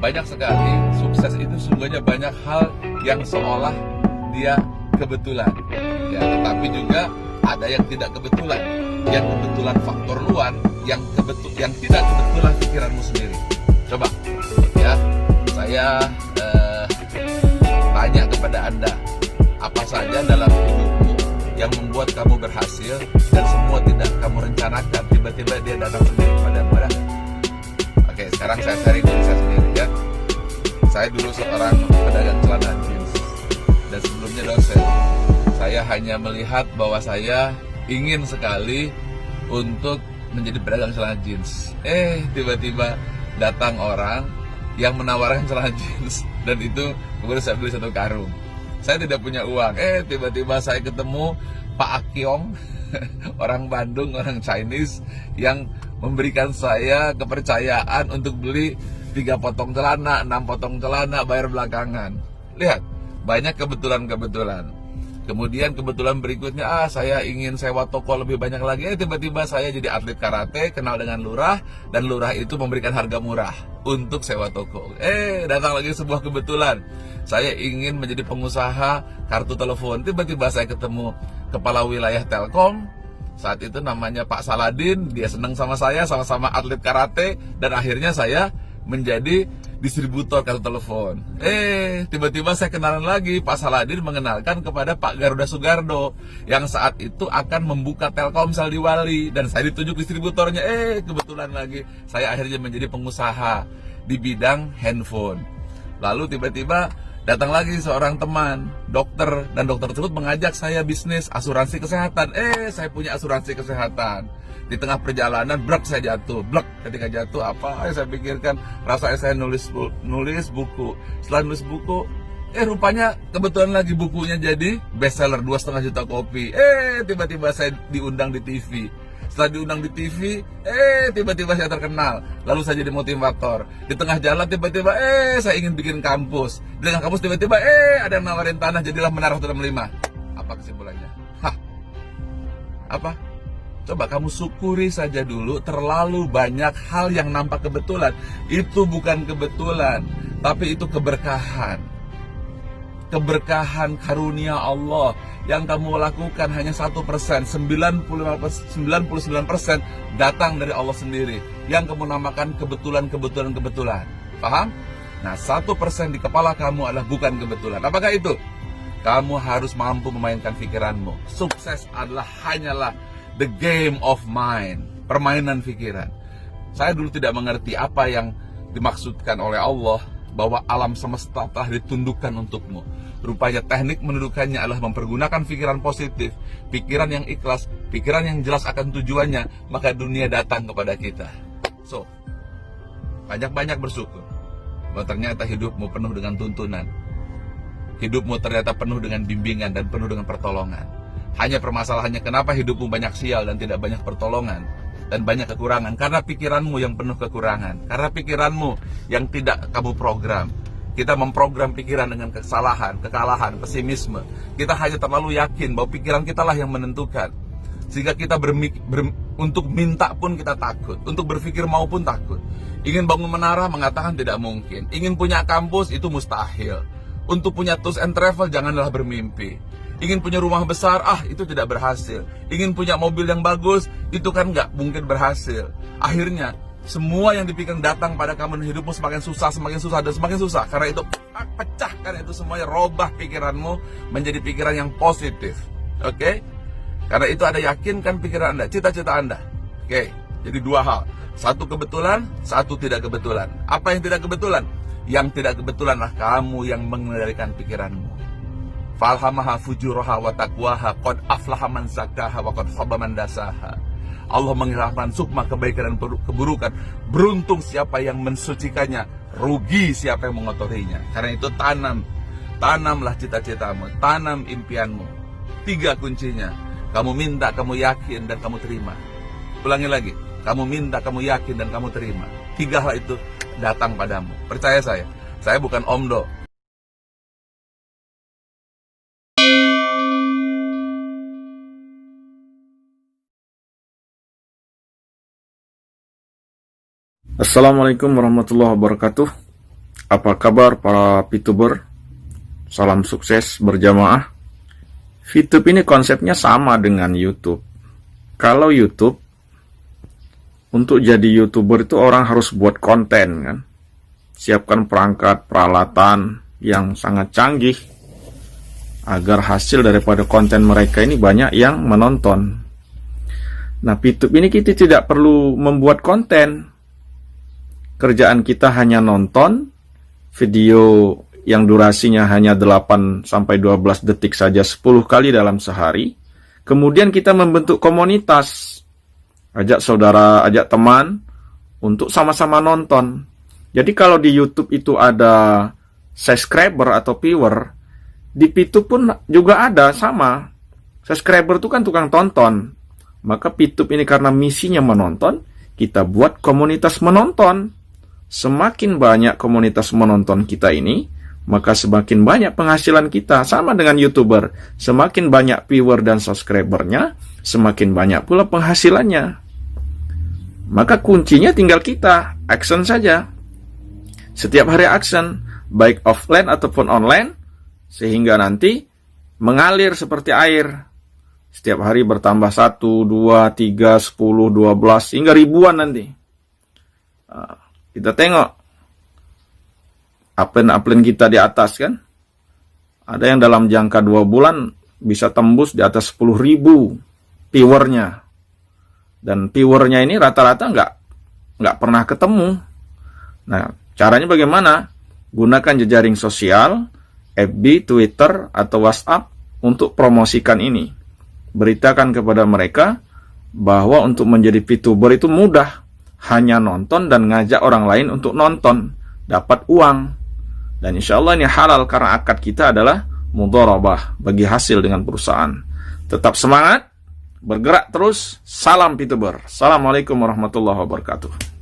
banyak sekali sukses itu sungguhnya banyak hal yang seolah dia kebetulan ya, tetapi juga ada yang tidak kebetulan, yang kebetulan faktor luar, yang tidak kebetulan pikiranmu sendiri. Coba ya, saya tanya kepada Anda, apa saja dalam hidupmu yang membuat kamu berhasil dan semua tidak kamu rencanakan, tiba-tiba dia datang sendiri kepadamu? Oke, sekarang saya sharing diri saya sendiri ya. Saya dulu seorang pedagang celana jeans dan sebelumnya dosen. Saya hanya melihat bahwa saya ingin sekali untuk menjadi pedagang celana jeans. Tiba-tiba datang orang yang menawarkan celana jeans dan itu kemudian saya beli 1 karung. Saya tidak punya uang. Tiba-tiba saya ketemu Pak Akyong, orang Bandung, orang Chinese, yang memberikan saya kepercayaan untuk beli 3 potong celana, 6 potong celana, bayar belakangan. Lihat, banyak kebetulan-kebetulan. Kemudian kebetulan berikutnya, saya ingin sewa toko lebih banyak lagi. Tiba-tiba saya jadi atlet karate, kenal dengan lurah, dan lurah itu memberikan harga murah untuk sewa toko. Datang lagi sebuah kebetulan. Saya ingin menjadi pengusaha kartu telepon. Tiba-tiba saya ketemu kepala wilayah Telkom. Saat itu namanya Pak Saladin, dia senang sama saya, sama-sama atlet karate, dan akhirnya saya menjadi distributor kartu telepon. Tiba-tiba saya kenalan lagi, Pak Saladin mengenalkan kepada Pak Garuda Sugardo yang saat itu akan membuka Telkomsel di Wali, dan saya ditunjuk distributornya. Kebetulan lagi saya akhirnya menjadi pengusaha di bidang handphone. Lalu tiba-tiba datang lagi seorang teman, dokter, dan dokter tersebut mengajak saya bisnis asuransi kesehatan. Saya punya asuransi kesehatan. Di tengah perjalanan, saya jatuh. Ketika jatuh, apa saya pikirkan? Rasanya saya nulis buku. Setelah nulis buku, rupanya kebetulan lagi bukunya jadi bestseller, 2,5 juta kopi. Tiba-tiba saya diundang di TV. Setelah diundang di TV, tiba-tiba saya terkenal. Lalu saya jadi motivator. Di tengah jalan tiba-tiba, saya ingin bikin kampus. Di tengah kampus tiba-tiba, ada yang nawarin tanah, jadilah Menara Hotel 5. Apa kesimpulannya? Apa? Coba kamu syukuri saja dulu. Terlalu banyak hal yang nampak kebetulan. Itu bukan kebetulan, tapi itu keberkahan. Keberkahan karunia Allah yang kamu lakukan hanya 1%, 99% datang dari Allah sendiri yang kamu namakan kebetulan. Paham? Nah, 1% di kepala kamu adalah bukan kebetulan. Apakah itu? Kamu harus mampu memainkan pikiranmu. Sukses hanyalah the game of mind, permainan pikiran. Saya dulu tidak mengerti apa yang dimaksudkan oleh Allah bahwa alam semesta telah ditundukkan untukmu. Rupanya teknik mendudukannya adalah mempergunakan pikiran positif, pikiran yang ikhlas, pikiran yang jelas akan tujuannya, maka dunia datang kepada kita. So, banyak-banyak bersyukur bahwa ternyata hidupmu penuh dengan tuntunan. Hidupmu ternyata penuh dengan bimbingan dan penuh dengan pertolongan. Hanya permasalahannya kenapa hidupmu banyak sial dan tidak banyak pertolongan dan banyak kekurangan? Karena pikiranmu yang penuh kekurangan. Karena pikiranmu yang tidak kamu program. Kita memprogram pikiran dengan kesalahan, kekalahan, pesimisme. Kita hanya terlalu yakin bahwa pikiran kita lah yang menentukan. Sehingga kita untuk minta pun kita takut, untuk berpikir maupun takut. Ingin bangun menara mengatakan tidak mungkin. Ingin punya kampus itu mustahil. Untuk punya tours and travel janganlah bermimpi. Ingin punya rumah besar, itu tidak berhasil. Ingin punya mobil yang bagus, itu kan nggak mungkin berhasil. Akhirnya, semua yang dipikirkan datang pada kamu dan hidupmu semakin susah, dan semakin susah. Karena itu, pecahkan itu semuanya, robah pikiranmu menjadi pikiran yang positif. Oke? Karena itu ada yakinkan pikiran Anda, cita-cita Anda. Oke? Jadi 2 hal. 1 kebetulan, 1 tidak kebetulan. Apa yang tidak kebetulan? Yang tidak kebetulanlah kamu yang mengendalikan pikiranmu. Falhamaha fujuraha wa taqwaha qad aflaha man zakkaha wa qad khaba man dasaha. Allah menghilangkan sukma kebaikan dan keburukan. Beruntung siapa yang mensucikannya, rugi siapa yang mengotorinya. Karena itu tanamlah cita-citamu, tanam impianmu. 3 kuncinya. Kamu minta, kamu yakin, dan kamu terima. Ulangi lagi. Kamu minta, kamu yakin, dan kamu terima. 3 hal itu datang padamu. Percaya saya bukan omdo. Assalamualaikum warahmatullahi wabarakatuh. Apa kabar para VTuber? Salam sukses berjamaah. VTube ini konsepnya sama dengan YouTube. Kalau YouTube, untuk jadi YouTuber itu orang harus buat konten kan. Siapkan perangkat, peralatan yang sangat canggih agar hasil daripada konten mereka ini banyak yang menonton. Nah, VTube ini kita tidak perlu membuat konten. Kerjaan kita hanya nonton video yang durasinya hanya 8-12 detik saja 10 kali dalam sehari. Kemudian kita membentuk komunitas. Ajak saudara, ajak teman untuk sama-sama nonton. Jadi kalau di YouTube itu ada subscriber atau viewer, di VTube pun juga ada sama. Subscriber itu kan tukang tonton. Maka VTube ini karena misinya menonton, kita buat komunitas menonton. Semakin banyak komunitas menonton kita ini, maka semakin banyak penghasilan kita. Sama dengan YouTuber, semakin banyak viewer dan subscribernya, semakin banyak pula penghasilannya. Maka kuncinya tinggal kita action saja. Setiap hari action, baik offline ataupun online, sehingga nanti mengalir seperti air. Setiap hari bertambah 1, 2, 3, 10, 12, hingga ribuan nanti. Kita tengok upline kita di atas kan. Ada yang dalam jangka 2 bulan bisa tembus di atas 10.000 viewernya. Dan viewernya ini rata-rata nggak pernah ketemu. Nah, caranya bagaimana? Gunakan jejaring sosial, FB, Twitter, atau WhatsApp untuk promosikan ini. Beritakan kepada mereka bahwa untuk menjadi VTuber itu mudah. Hanya nonton dan ngajak orang lain untuk nonton, dapat uang. Dan insya Allah ini halal karena akad kita adalah mudharabah, bagi hasil dengan perusahaan. Tetap semangat, bergerak terus. Salam VTuber. Assalamualaikum warahmatullahi wabarakatuh.